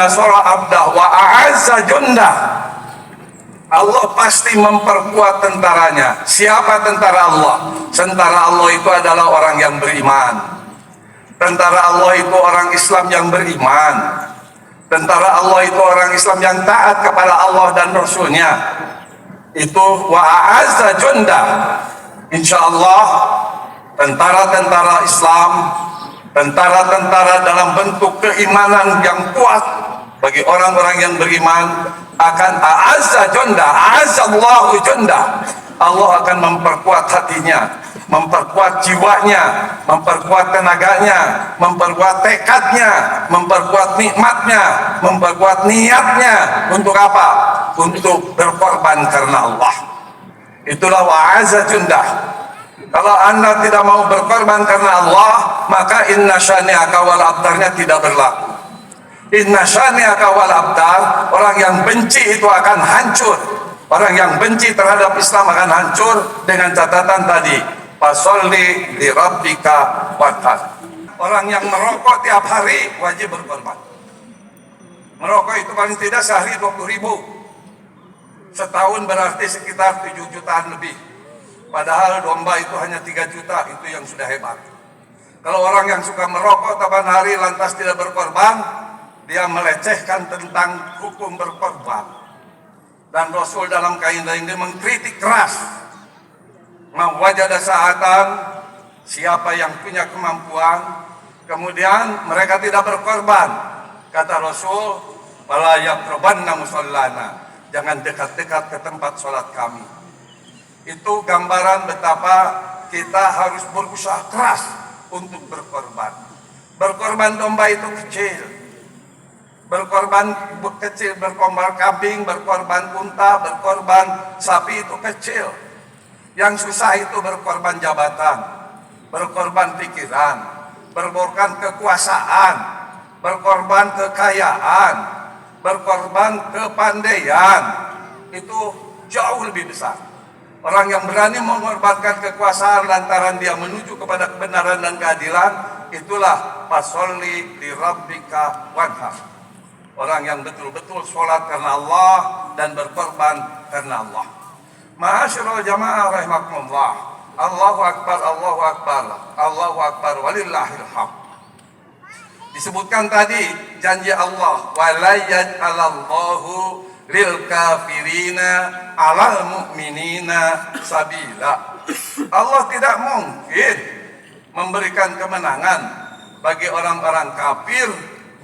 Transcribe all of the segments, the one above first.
nasara abdah wa a'azza jundah. Allah pasti memperkuat tentaranya. Siapa tentara Allah? Tentara Allah itu adalah orang yang beriman. Tentara Allah itu orang Islam yang beriman. Tentara Allah itu orang Islam yang taat kepada Allah dan Rasulnya. Itu wa a'azza jundah. Insyaallah tentara-tentara Islam, tentara-tentara dalam bentuk keimanan yang kuat bagi orang-orang yang beriman akan a'azza jundah, a'azzallahu jundah. Allah akan memperkuat hatinya, memperkuat jiwanya, memperkuat tenaganya, memperkuat tekadnya, memperkuat nikmatnya, memperkuat niatnya. Untuk apa? Untuk berkorban karena Allah. Itulah wa'azza jundah. Kalau anda tidak mau berkorban karena Allah, maka inna syani'aka wal abtarnya tidak berlaku. Inna syani'aka wal abtar, orang yang benci itu akan hancur. Orang yang benci terhadap Islam akan hancur dengan catatan tadi, fasolli li rabbika wanhar. Orang yang merokok tiap hari wajib berkorban. Merokok itu paling tidak sehari 20.000. Setahun berarti sekitar 7 jutaan lebih. Padahal domba itu hanya 3 juta, itu yang sudah hebat. Kalau orang yang suka merokok taban hari lantas tidak berkorban, dia melecehkan tentang hukum berkorban. Dan Rasul dalam kaidah ini mengkritik keras. Mawajada sa'atan, siapa yang punya kemampuan, kemudian mereka tidak berkorban. Kata Rasul, fala yaqrabanna musallana, jangan dekat-dekat ke tempat sholat kami. Itu gambaran betapa kita harus berusaha keras untuk berkorban. Berkorban domba itu kecil, berkorban kecil, berkorban kambing, berkorban unta, berkorban sapi itu kecil. Yang susah itu berkorban jabatan, berkorban pikiran, berkorban kekuasaan, berkorban kekayaan, berkorban kepandaian. Itu jauh lebih besar. Orang yang berani mengorbankan kekuasaan lantaran dia menuju kepada kebenaran dan keadilan, itulah fasolli li rabbika wanhar. Orang yang betul-betul sholat karena Allah dan berkorban karena Allah. Ma'asyiral jamaah rahimakumullah. Allahu akbar, Allahu akbar, Allahu akbar walillahil hamd. Disebutkan tadi janji Allah, wala yaj'alallahu lil kafirina alal mu'minina sabila. Allah tidak mungkin memberikan kemenangan bagi orang-orang kafir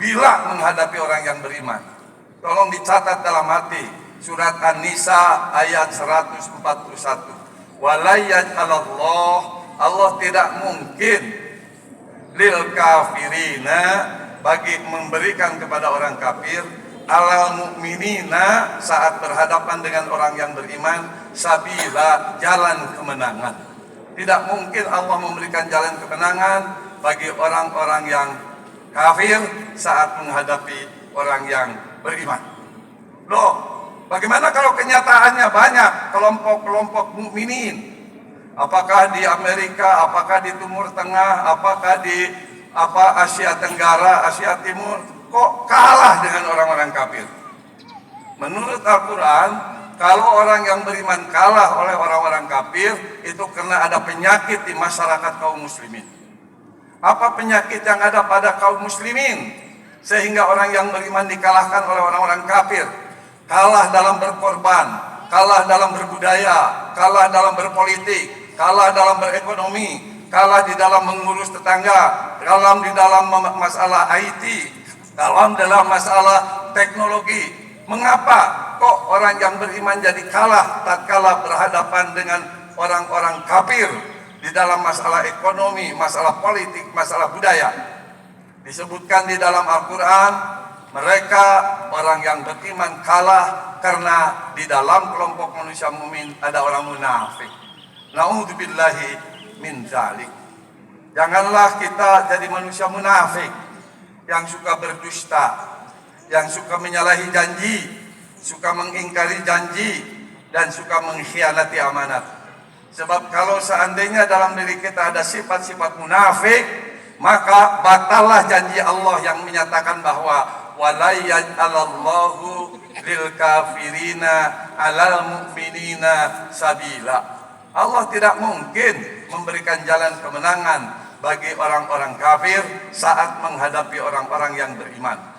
bila menghadapi orang yang beriman. Tolong dicatat dalam hati. Surat An-Nisa ayat 141. Walayaj'alallah, Allah tidak mungkin lil kafirina, bagi memberikan kepada orang kafir, alal mu'minina, saat berhadapan dengan orang yang beriman, sabila, jalan kemenangan. Tidak mungkin Allah memberikan jalan kemenangan bagi orang-orang yang kafir saat menghadapi orang yang beriman. Loh, bagaimana kalau kenyataannya banyak kelompok-kelompok mukminin? Apakah di Amerika, apakah di Timur Tengah, apakah di Asia Tenggara, Asia Timur, kok kalah dengan orang-orang kafir? Menurut Al-Quran, kalau orang yang beriman kalah oleh orang-orang kafir, itu karena ada penyakit di masyarakat kaum muslimin. Apa penyakit yang ada pada kaum muslimin sehingga orang yang beriman dikalahkan oleh orang-orang kafir? Kalah dalam berkorban, kalah dalam berbudaya, kalah dalam berpolitik, kalah dalam berekonomi, kalah di dalam mengurus tetangga, kalah di dalam masalah IT, kalah dalam masalah teknologi. Mengapa kok orang yang beriman jadi kalah tatkala berhadapan dengan orang-orang kafir di dalam masalah ekonomi, masalah politik, masalah budaya? Disebutkan di dalam Al-Quran, mereka orang yang beriman kalah karena di dalam kelompok manusia mukmin ada orang munafik. Na'udzubillahi min dzalik. Janganlah kita jadi manusia munafik yang suka berdusta, yang suka menyalahi janji, suka mengingkari janji, dan suka mengkhianati amanat. Sebab kalau seandainya dalam diri kita ada sifat-sifat munafik, maka batallah janji Allah yang menyatakan bahwa wala yaj'alallahu lil kafirina 'alal mu'minina sabila. Allah tidak mungkin memberikan jalan kemenangan bagi orang-orang kafir saat menghadapi orang-orang yang beriman.